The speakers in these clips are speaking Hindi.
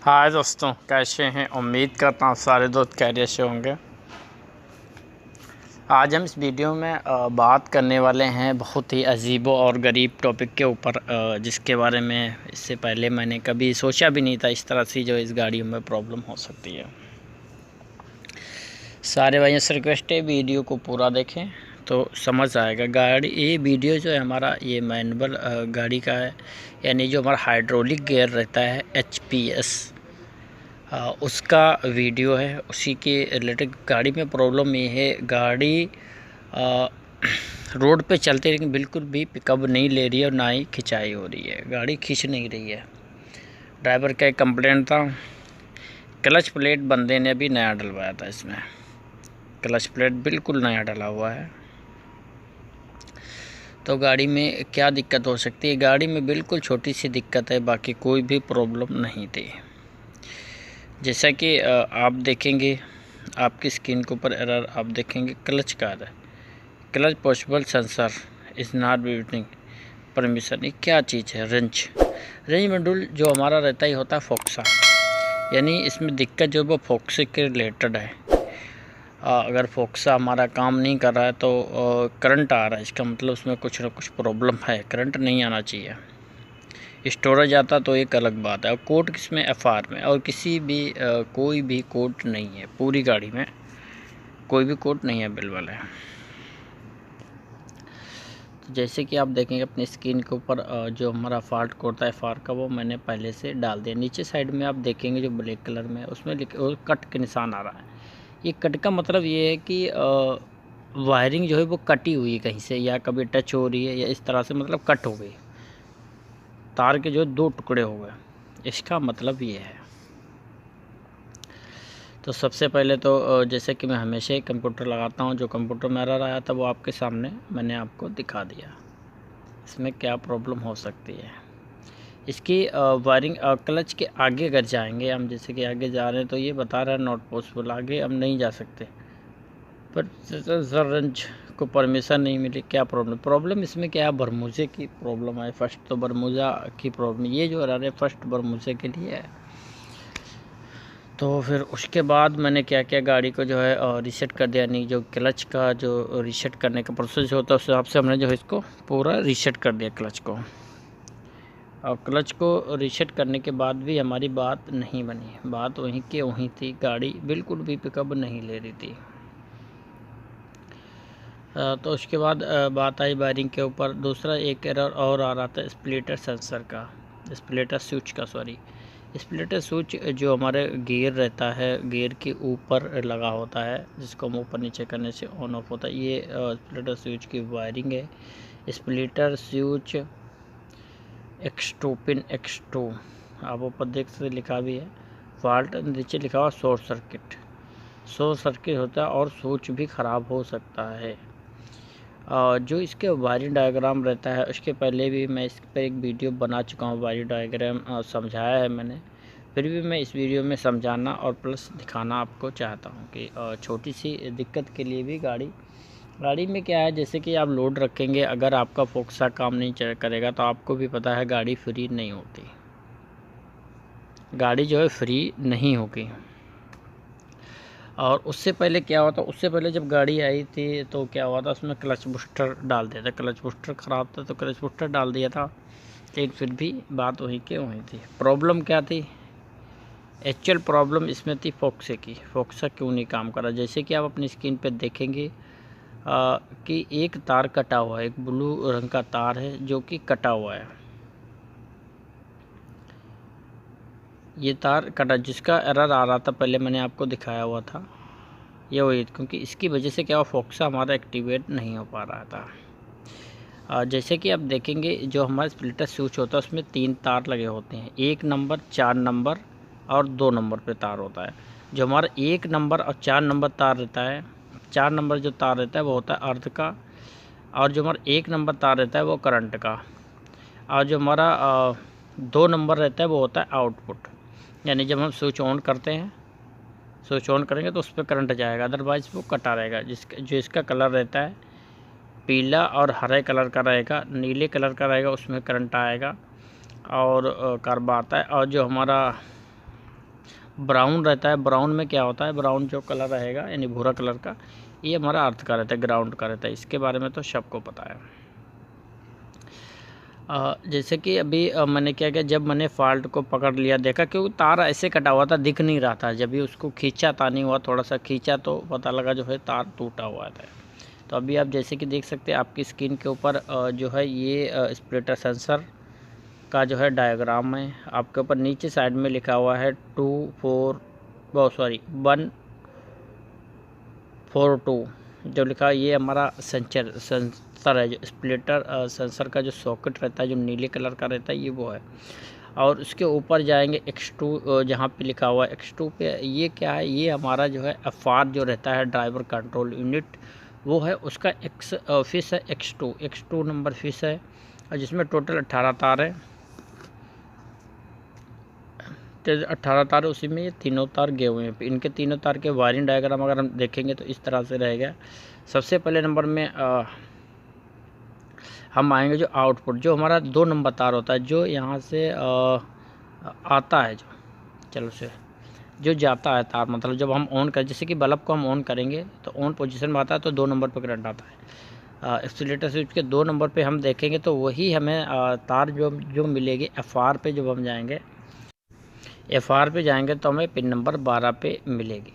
हाय दोस्तों, कैसे हैं। उम्मीद करता हूँ सारे दोस्त खैरियत से होंगे। आज हम इस वीडियो में बात करने वाले हैं बहुत ही अजीब और गरीब टॉपिक के ऊपर, जिसके बारे में इससे पहले मैंने कभी सोचा भी नहीं था इस तरह से जो इस गाड़ियों में प्रॉब्लम हो सकती है। सारे भाइयों से रिक्वेस्ट है वीडियो को पूरा देखें तो समझ आएगा। गाड़ी ये वीडियो जो है हमारा ये मैनुअल गाड़ी का है, यानी जो हमारा हाइड्रोलिक गियर रहता है HPS, उसका वीडियो है। उसी के रिलेटेड गाड़ी में प्रॉब्लम ये है, गाड़ी रोड पे चलते लेकिन बिल्कुल भी पिकअप नहीं ले रही है और ना ही खिंचाई हो रही है, गाड़ी खींच नहीं रही है। ड्राइवर का एक कंप्लेंट था। क्लच प्लेट बंदे ने अभी नया डलवाया था, इसमें क्लच प्लेट बिल्कुल नया डला हुआ है। तो गाड़ी में क्या दिक्कत हो सकती है? गाड़ी में बिल्कुल छोटी सी दिक्कत है, बाकी कोई भी प्रॉब्लम नहीं थी। जैसा कि आप देखेंगे आपकी स्क्रीन के ऊपर एरर आप देखेंगे क्लच का है, clutch possible sensor is not beating permission. ये क्या चीज़ है? रेंज मॉड्यूल जो हमारा रहता ही होता है फोक्सा, यानी इसमें दिक्कत जो वो फोक्से के रिलेटेड है। अगर फोक्सा हमारा काम नहीं कर रहा है तो करंट आ रहा है, इसका मतलब उसमें कुछ ना कुछ प्रॉब्लम है। करंट नहीं आना चाहिए। स्टोरेज आता तो एक अलग बात है। और कोड किसमें? FR में। और किसी भी कोई भी कोड नहीं है, पूरी गाड़ी में कोई भी कोड नहीं अवेलेबल है। तो जैसे कि आप देखेंगे अपनी स्क्रीन के ऊपर जो हमारा फॉल्ट कोड था FR का, वो मैंने पहले से डाल दिया। नीचे साइड में आप देखेंगे जो ब्लैक कलर में उसमें कट के निशान आ रहा है। ये कट का मतलब ये है कि वायरिंग जो है वो कटी हुई है कहीं से, या कभी टच हो रही है या इस तरह से, मतलब कट हो गई, तार के जो 2 टुकड़े हो गए, इसका मतलब ये है। तो सबसे पहले तो जैसे कि मैं हमेशा ही कंप्यूटर लगाता हूँ, जो कंप्यूटर में एरर आया था वो आपके सामने मैंने आपको दिखा दिया। इसमें क्या प्रॉब्लम हो सकती है? इसकी वायरिंग क्लच के आगे अगर जाएंगे हम, जैसे कि आगे जा रहे हैं तो ये बता रहा है नॉट पॉसिबल, आगे हम नहीं जा सकते। पर रेंज को परमिशन नहीं मिली। क्या प्रॉब्लम इसमें क्या है? बरमूजे की प्रॉब्लम है। फर्स्ट तो बरमूजा की प्रॉब्लम, ये जो एरर है फर्स्ट बरमूजे के लिए है। तो फिर उसके बाद मैंने क्या किया, गाड़ी को जो है रीसेट कर दिया। नहीं, जो क्लच का जो रीसेट करने का प्रोसेस होता है उस हिसाब से हमने जो है इसको पूरा रीसेट कर दिया क्लच को। और क्लच को रीसेट करने के बाद भी हमारी बात नहीं बनी, बात वहीं के वहीं थी, गाड़ी बिल्कुल भी पिकअप नहीं ले रही थी। तो उसके बाद बात आई वायरिंग के ऊपर। दूसरा एक एरर और आ रहा था स्प्लिटर सेंसर का, स्प्लिटर स्विच का, सॉरी। स्प्लिटर स्विच जो हमारे गियर रहता है, गियर के ऊपर लगा होता है, जिसको हम ऊपर नीचे करने से ऑन ऑफ होता है। ये स्प्लिटर स्विच की वायरिंग है। Splitter switch X2 pin X2 आप ऊपर देख सकते, लिखा भी है फॉल्ट, नीचे लिखा हुआ शॉर्ट सर्किट होता है और स्विच भी ख़राब हो सकता है। जो इसके वायरिंग डायग्राम रहता है, उसके पहले भी मैं इस पर एक वीडियो बना चुका हूँ, वायरिंग डायग्राम समझाया है मैंने। फिर भी मैं इस वीडियो में समझाना और प्लस दिखाना आपको चाहता हूँ कि छोटी सी दिक्कत के लिए भी गाड़ी में क्या है, जैसे कि आप लोड रखेंगे, अगर आपका फोक्सा काम नहीं करेगा तो आपको भी पता है गाड़ी फ्री नहीं होती, गाड़ी जो है फ्री नहीं होगी। और उससे पहले क्या हुआ था, उससे पहले जब गाड़ी आई थी तो क्या हुआ था, उसमें क्लच बूस्टर डाल दिया था। क्लच बूस्टर ख़राब था तो क्लच बूस्टर डाल दिया था, लेकिन फिर भी बात वहीं के वहीं थी। प्रॉब्लम क्या थी? एक्चुअल प्रॉब्लम इसमें थी फोक्से की। फोक्सा क्यों नहीं काम कर रहा? जैसे कि आप अपनी स्क्रीन पर देखेंगे कि एक तार कटा हुआ है, एक ब्लू रंग का तार है जो कि कटा हुआ है। ये तार कटा, जिसका एरर आ रहा था पहले मैंने आपको दिखाया हुआ था, ये वही, क्योंकि इसकी वजह से क्या हुआ, फोक्सा हमारा एक्टिवेट नहीं हो पा रहा था। जैसे कि आप देखेंगे जो हमारा स्प्लिटर स्विच होता है उसमें 3 तार लगे होते हैं, 1 नंबर, 4 नंबर और 2 नंबर पे तार होता है। जो हमारा 1 नंबर और 4 नंबर तार रहता है, 4 नंबर जो तार रहता है वो होता है अर्थ का, और जो हमारा 1 नंबर तार रहता है वो करंट का, और जो हमारा 2 नंबर रहता है वो होता है आउटपुट। यानी जब हम स्विच ऑन करते हैं, स्विच ऑन करेंगे तो उस पर करंट जाएगा, अदरवाइज़ वो कटा रहेगा। जो इसका कलर रहता है पीला और हरे कलर का रहेगा, नीले कलर का रहेगा, उसमें करंट आएगा और कर्व आता है। और जो हमारा ब्राउन रहता है। ब्राउन में क्या होता है, ब्राउन जो कलर रहेगा यानी भूरा कलर का, ये हमारा अर्थ का रहता है, ग्राउंड का रहता है। इसके बारे में तो सबको पता है। जैसे कि अभी मैंने क्या किया, जब मैंने फॉल्ट को पकड़ लिया, देखा क्योंकि तार ऐसे कटा हुआ था, दिख नहीं रहा था। जब भी उसको खींचा, तानी हुआ, थोड़ा सा खींचा तो पता लगा जो है तार टूटा हुआ था। तो अभी आप जैसे कि देख सकते हैं आपकी स्क्रीन के ऊपर जो है ये स्प्लिटर सेंसर का जो है डायग्राम है। आपके ऊपर नीचे साइड में लिखा हुआ है 142 जो लिखा है, ये हमारा सेंसर है। जो स्प्लिटर सेंसर का जो सॉकेट रहता है, जो नीले कलर का रहता है, ये वो है। और उसके ऊपर जाएंगे X2, जहाँ पे लिखा हुआ है X2 पे, ये क्या है, ये हमारा जो है FR जो रहता है, ड्राइवर कंट्रोल यूनिट, वो है। उसका फिश है X2 नंबर फिश है, और जिसमें टोटल 18 तार है। 18 तार, उसी में ये तीनों तार गए हुए हैं। इनके तीनों तार के वायरिंग डायग्राम अगर हम देखेंगे तो इस तरह से रहेगा। सबसे पहले नंबर में हम आएंगे जो आउटपुट, जो हमारा 2 नंबर तार होता है, जो यहाँ से आता है, जो चलो से जो जाता है तार, मतलब जब हम ऑन करें, जैसे कि बल्ब को हम ऑन करेंगे तो ऑन पोजीशन में आता है, तो 2 नंबर पर करंट आता है। एक्सीलेटर स्विच के 2 नंबर पे हम देखेंगे तो वही हमें तार जो मिलेगी FR पे। जब हम जाएंगे FR पे जाएंगे तो हमें पिन नंबर 12 पे मिलेगी,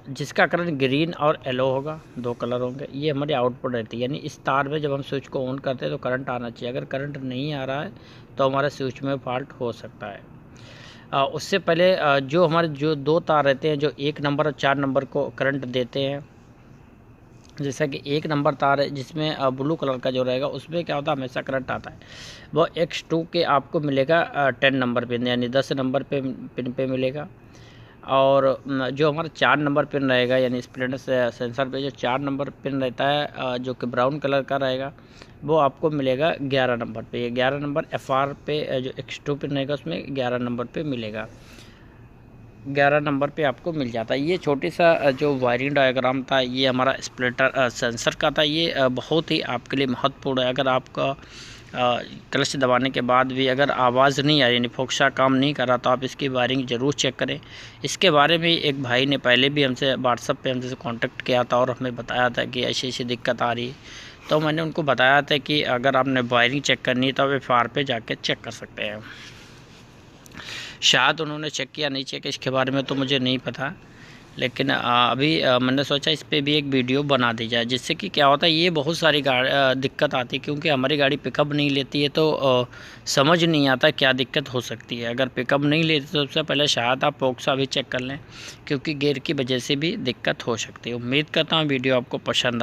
जिसका करंट ग्रीन और येलो होगा, 2 कलर होंगे। ये हमारी आउटपुट रहती है, यानी इस तार में जब हम स्विच को ऑन करते हैं तो करंट आना चाहिए। अगर करंट नहीं आ रहा है तो हमारे स्विच में फॉल्ट हो सकता है। उससे पहले जो हमारे जो 2 तार रहते हैं, जो 1 नंबर और 4 नंबर को करंट देते हैं, जैसा कि 1 नंबर तार है जिसमें ब्लू कलर का जो रहेगा, उसमें क्या होता है, हमेशा करंट आता है। वो X2 के आपको मिलेगा 10 नंबर पिन, यानी 10 नंबर पे पिन पे मिलेगा। और जो हमारा 4 नंबर पिन रहेगा, यानी स्प्लिटर सेंसर पे जो 4 नंबर पिन रहता है, जो कि ब्राउन कलर का रहेगा, वो आपको मिलेगा 11 नंबर पे। ये 11 नंबर FR पे जो X2 पिन रहेगा, उसमें 11 नंबर पे मिलेगा, 11 नंबर पे आपको मिल जाता है। ये छोटी सा जो वायरिंग डायग्राम था, ये हमारा स्प्लिटर सेंसर का था। ये बहुत ही आपके लिए महत्वपूर्ण है। अगर आपका क्लच दबाने के बाद भी अगर आवाज़ नहीं आ रही, यानी फोक्सा काम नहीं कर रहा, तो आप इसकी वायरिंग ज़रूर चेक करें। इसके बारे में एक भाई ने पहले भी हमसे व्हाट्सएप पे हमसे कांटेक्ट किया था और हमें बताया था कि ऐसी ऐसी दिक्कत आ रही है। तो मैंने उनको बताया था कि अगर आपने वायरिंग चेक करनी है तो आप FR पे जाके चेक कर सकते हैं। शायद उन्होंने चेक किया, नहीं चेक, इसके बारे में तो मुझे नहीं पता। लेकिन अभी मैंने सोचा इस पे भी एक वीडियो बना दी जाए, जिससे कि क्या होता है, ये बहुत सारी दिक्कत आती है, क्योंकि हमारी गाड़ी पिकअप नहीं लेती है, तो समझ नहीं आता क्या दिक्कत हो सकती है। अगर पिकअप नहीं लेती तो सबसे पहले शायद आप फोक्सा भी चेक कर लें, क्योंकि गियर की वजह से भी दिक्कत हो सकती है। उम्मीद करता हूँ वीडियो आपको पसंद आए।